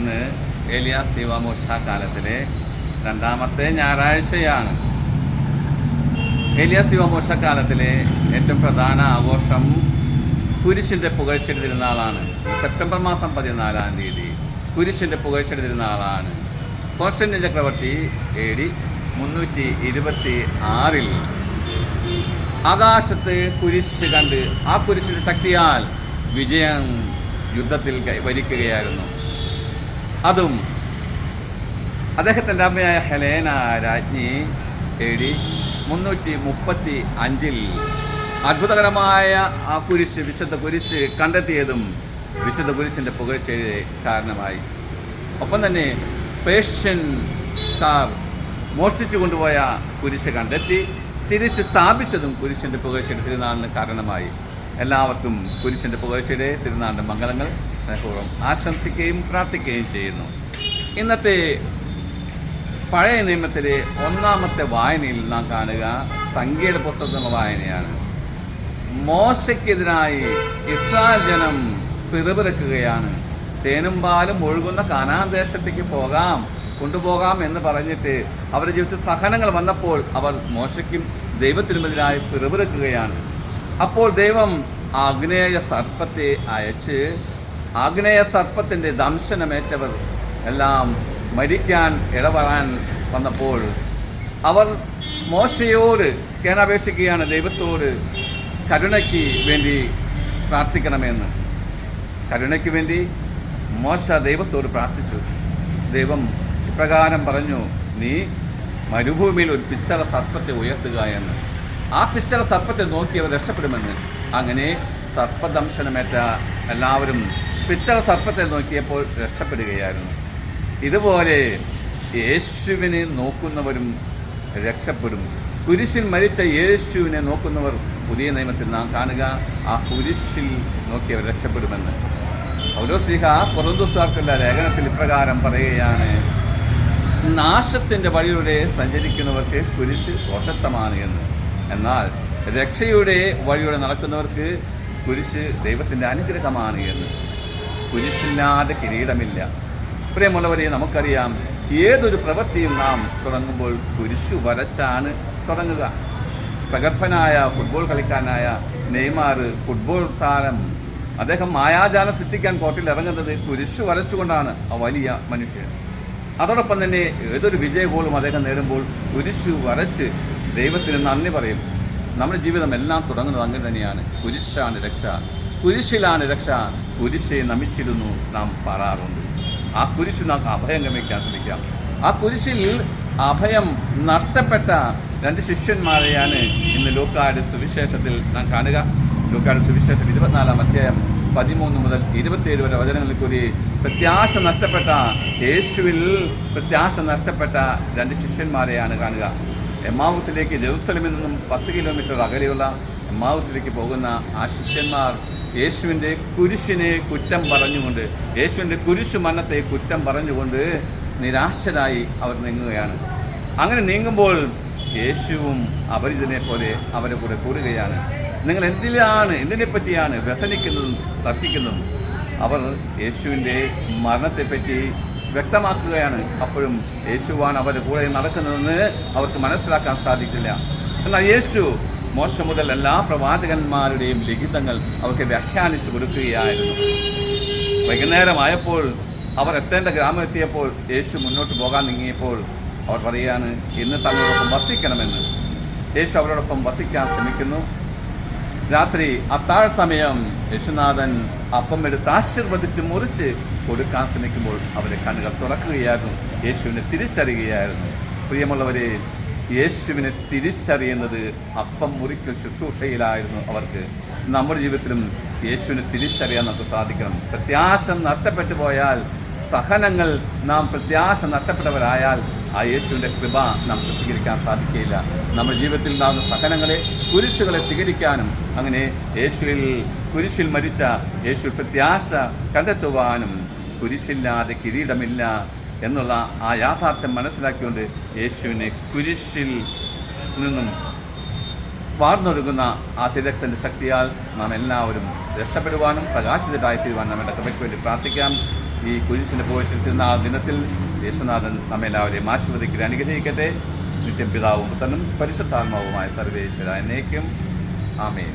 ഇന്ന് ഏലിയാസ് ദൈവമോശ കാലത്തിലെ രണ്ടാമത്തെ ഞായറാഴ്ചയാണ്. ഏലിയാസ് ദൈവമോശ കാലത്തിലെ ഏറ്റവും പ്രധാന ആഘോഷം കുരിശിൻ്റെ പുകഴ്ചയുടെ തിരുനാളാണ്. സെപ്റ്റംബർ മാസം 14-ാം തീയതി കുരിശിൻ്റെ പുകഴ്ചയുടെ തിരുനാളാണ്. കോൺസ്റ്റന്റൈൻ ചക്രവർത്തി AD 326 ആകാശത്ത് കുരിശ് കണ്ട് ആ കുരിശിൻ്റെ ശക്തിയാൽ വിജയം യുദ്ധത്തിൽ വരിക്കുകയായിരുന്നു. അതും അദ്ദേഹത്തിൻ്റെ അമ്മയായ ഹെലേന രാജ്ഞി AD 335 അത്ഭുതകരമായ ആ കുരിശ്, വിശുദ്ധ കുരിശ് കണ്ടെത്തിയതും വിശുദ്ധ കുരിശിൻ്റെ പുകഴ്ചയുടെ കാരണമായി. ഒപ്പം തന്നെ പേർഷ്യൻകാർ മോഷ്ടിച്ചു കൊണ്ടുപോയ കുരിശ് കണ്ടെത്തി തിരിച്ച് സ്ഥാപിച്ചതും കുരിശിൻ്റെ പുകഴ്ചയുടെ തിരുനാളിന് കാരണമായി. എല്ലാവർക്കും കുരിശിൻ്റെ പുകഴ്ചയുടെ തിരുനാളിൻ്റെ മംഗളങ്ങൾ സ്നേഹപൂർവ്വം ആശംസിക്കുകയും പ്രാർത്ഥിക്കുകയും ചെയ്യുന്നു. ഇന്നത്തെ പഴയ നിയമത്തിലെ ഒന്നാമത്തെ വായനയിൽ നാം കാണുക സംഖ്യയുടെ പുസ്തകത്തിലുള്ള വായനയാണ്. മോശയ്ക്കെതിരായി ഇസ്രായേൽ ജനം പിറുപിറുക്കുകയാണ്. തേനും പാലും ഒഴുകുന്ന കാനാൻ ദേശത്തേക്ക് കൊണ്ടുപോകാം എന്ന് പറഞ്ഞിട്ട് അവരുടെ ജീവിതത്തിൽ സഹനങ്ങൾ വന്നപ്പോൾ അവർ മോശയ്ക്കും ദൈവത്തിനുമെതിരായി പിറുപിറുക്കുകയാണ്. അപ്പോൾ ദൈവം ആഗ്നേയ സർപ്പത്തെ അയച്ച് ആഗ്നേയ സർപ്പത്തിൻ്റെ ദംശനമേറ്റവർ എല്ലാം മരിക്കാൻ ഇടവരാൻ വന്നപ്പോൾ അവർ മോശയോട് കേണപേക്ഷിക്കുകയാണ്, ദൈവത്തോട് കരുണയ്ക്ക് വേണ്ടി പ്രാർത്ഥിക്കണമെന്ന്. കരുണയ്ക്ക് വേണ്ടി മോശ ദൈവത്തോട് പ്രാർത്ഥിച്ചു. ദൈവം ഇപ്രകാരം പറഞ്ഞു, നീ മരുഭൂമിയിൽ ഒരു പിച്ചള സർപ്പത്തെ ഉയർത്തുക എന്ന്. ആ പിച്ചള സർപ്പത്തെ നോക്കി അവർ രക്ഷപ്പെടുമെന്ന്. അങ്ങനെ സർപ്പദംശനമേറ്റ എല്ലാവരും പിച്ചള സർപ്പത്തെ നോക്കിയപ്പോൾ രക്ഷപ്പെടുകയായിരുന്നു. ഇതുപോലെ യേശുവിനെ നോക്കുന്നവരും രക്ഷപ്പെടും. കുരിശിൽ മരിച്ച യേശുവിനെ നോക്കുന്നവർ പുതിയ നിയമത്തിൽ നാം കാണുക, ആ കുരിശിൽ നോക്കിയവർ രക്ഷപ്പെടുമെന്ന്. പൗലോസ്ലീഹ കൊറിന്തോസുകാർക്കുള്ള ലേഖനത്തിൽ ഇപ്രകാരം പറയുകയാണ്, നാശത്തിൻ്റെ വഴിയുടെ സഞ്ചരിക്കുന്നവർക്ക് കുരിശ് ദോഷത്വമാണ് എന്ന്. എന്നാൽ രക്ഷയുടെ വഴിയുടെ നടക്കുന്നവർക്ക് കുരിശ് ദൈവത്തിൻ്റെ അനുഗ്രഹമാണ് എന്ന്. കുരിശില്ലാതെ കിരീടമില്ല. പ്രിയമുള്ളവരെ, നമുക്കറിയാം, ഏതൊരു പ്രവൃത്തിയും നാം തുടങ്ങുമ്പോൾ കുരിശു വരച്ചാണ് തുടങ്ങുക. പ്രഗത്ഭനായ ഫുട്ബോൾ കളിക്കാരനായ നെയ്മാർ, ഫുട്ബോൾ താരം, അദ്ദേഹം മായാജാലം സൃഷ്ടിക്കാൻ കോർട്ടിൽ ഇറങ്ങുന്നത് കുരിശു വരച്ചുകൊണ്ടാണ്, ആ വലിയ മനുഷ്യൻ. അതോടൊപ്പം തന്നെ ഏതൊരു വിജയ ഗോളും അദ്ദേഹം നേടുമ്പോൾ കുരിശു വരച്ച് ദൈവത്തിന് നന്ദി പറയും. നമ്മുടെ ജീവിതം എല്ലാം തുടങ്ങുന്നത് അങ്ങനെ തന്നെയാണ്. കുരിശാണ് രക്ഷ, കുരിശിലാണ് രക്ഷ, കുരിശെ നമിച്ചിരുന്നു നാം പറയാറുണ്ട്. ആ കുരിശ് നാം അഭയം ഗമിക്കാൻ ശ്രമിക്കാം. ആ കുരിശിൽ അഭയം നഷ്ടപ്പെട്ട 2 ശിഷ്യന്മാരെയാണ് ഇന്ന് ലൂക്കായുടെ സുവിശേഷത്തിൽ നാം കാണുക. ലൂക്കായുടെ സുവിശേഷം 24-ാം അധ്യായം 13 മുതൽ 27 വരെ വചനങ്ങളിൽ കൂടി പ്രത്യാശ നഷ്ടപ്പെട്ട യേശുവിൽ പ്രത്യാശ നഷ്ടപ്പെട്ട 2 ശിഷ്യന്മാരെയാണ് കാണുക. എമ്മാവൂസിലേക്ക് ജെറുസലേമിൽ നിന്നും 10 കിലോമീറ്റർ അകലെയുള്ള എമ്മാവൂസിലേക്ക് പോകുന്ന ആ ശിഷ്യന്മാർ യേശുവിൻ്റെ കുരിശിനെ കുറ്റം പറഞ്ഞുകൊണ്ട്, യേശുവിൻ്റെ കുരിശു മരണത്തെ കുറ്റം പറഞ്ഞുകൊണ്ട് നിരാശരായി അവർ നീങ്ങുകയാണ്. അങ്ങനെ നീങ്ങുമ്പോൾ യേശുവും അപരിചിതനെ പോലെ അവരെ കൂടെ കൂടുകയാണ്. നിങ്ങൾ എന്തിനെപ്പറ്റിയാണ് വ്യസനിക്കുന്നതും തർക്കിക്കുന്നതും? അവർ യേശുവിൻ്റെ മരണത്തെപ്പറ്റി വ്യക്തമാക്കുകയാണ്. അപ്പോഴും യേശുവാണ് അവരുടെ കൂടെ നടക്കുന്നതെന്ന് അവർക്ക് മനസ്സിലാക്കാൻ സാധിക്കില്ല. എന്നാൽ യേശു മോശ മുതൽ എല്ലാ പ്രവാചകന്മാരുടെയും ലിഖിതങ്ങൾ അവർക്ക് വ്യാഖ്യാനിച്ചു കൊടുക്കുകയായിരുന്നു. വൈകുന്നേരമായപ്പോൾ അവർ എത്തേണ്ട ഗ്രാമം എത്തിയപ്പോൾ യേശു മുന്നോട്ട് പോകാൻ നീങ്ങിയപ്പോൾ അവർ പറയുകയാണ്, ഇന്ന് തങ്ങളോടൊപ്പം വസിക്കണമെന്ന്. യേശു അവരോടൊപ്പം വസിക്കാൻ ശ്രമിക്കുന്നു. രാത്രി അത്താഴ സമയം യേശുനാഥൻ അപ്പം എടുത്ത് ആശീർവദിച്ച് മുറിച്ച് കൊടുക്കാൻ ശ്രമിക്കുമ്പോൾ അവരെ കണ്ണുകൾ തുറക്കുകയായിരുന്നു. യേശുവിനെ തിരിച്ചറിയുകയായിരുന്നു. പ്രിയമുള്ളവരെ, യേശുവിനെ തിരിച്ചറിയുന്നത് അപ്പം മുറിക്കൽ ശുശ്രൂഷയിലായിരുന്നു അവർക്ക്. നമ്മുടെ ജീവിതത്തിലും യേശുവിനെ തിരിച്ചറിയാൻ നമുക്ക് സാധിക്കണം. പ്രത്യാശ നഷ്ടപ്പെട്ടു പോയാൽ, സഹനങ്ങൾ നാം പ്രത്യാശ നഷ്ടപ്പെട്ടവരായാൽ ആ യേശുവിൻ്റെ കൃപ നമുക്ക് സ്വീകരിക്കാൻ സാധിക്കുകയില്ല. നമ്മുടെ ജീവിതത്തിൽ ഉണ്ടാകുന്ന സഹനങ്ങളെ, കുരിശുകളെ സ്വീകരിക്കാനും അങ്ങനെ കുരിശിൽ മരിച്ച യേശു പ്രത്യാശ കണ്ടെത്തുവാനും കുരിശില്ലാതെ കിരീടമില്ല എന്നുള്ള ആ യാഥാർത്ഥ്യം മനസ്സിലാക്കിക്കൊണ്ട് യേശുവിനെ കുരിശിൽ നിന്നും വാർന്നൊഴുകുന്ന ആ തിരക്തൻ്റെ ശക്തിയാൽ നാം എല്ലാവരും രക്ഷപ്പെടുവാനും പ്രകാശിതരായിത്തീരുവാനും നമ്മുടെ കൃപയ്ക്ക് വേണ്ടി പ്രാർത്ഥിക്കാം. ഈ കുരിശിൻ്റെ പുകഴ്ച തിരുനാൾ ദിനത്തിൽ യേശുനാഥൻ നമ്മെല്ലാവരെയും ആശീർവദിക്കട്ടെ, അനുഗ്രഹിക്കട്ടെ. നിത്യം പിതാവും പുത്രനും പരിശുദ്ധാത്മാവുമായ സർവേശ്വര എന്നേക്കും ആമേൻ.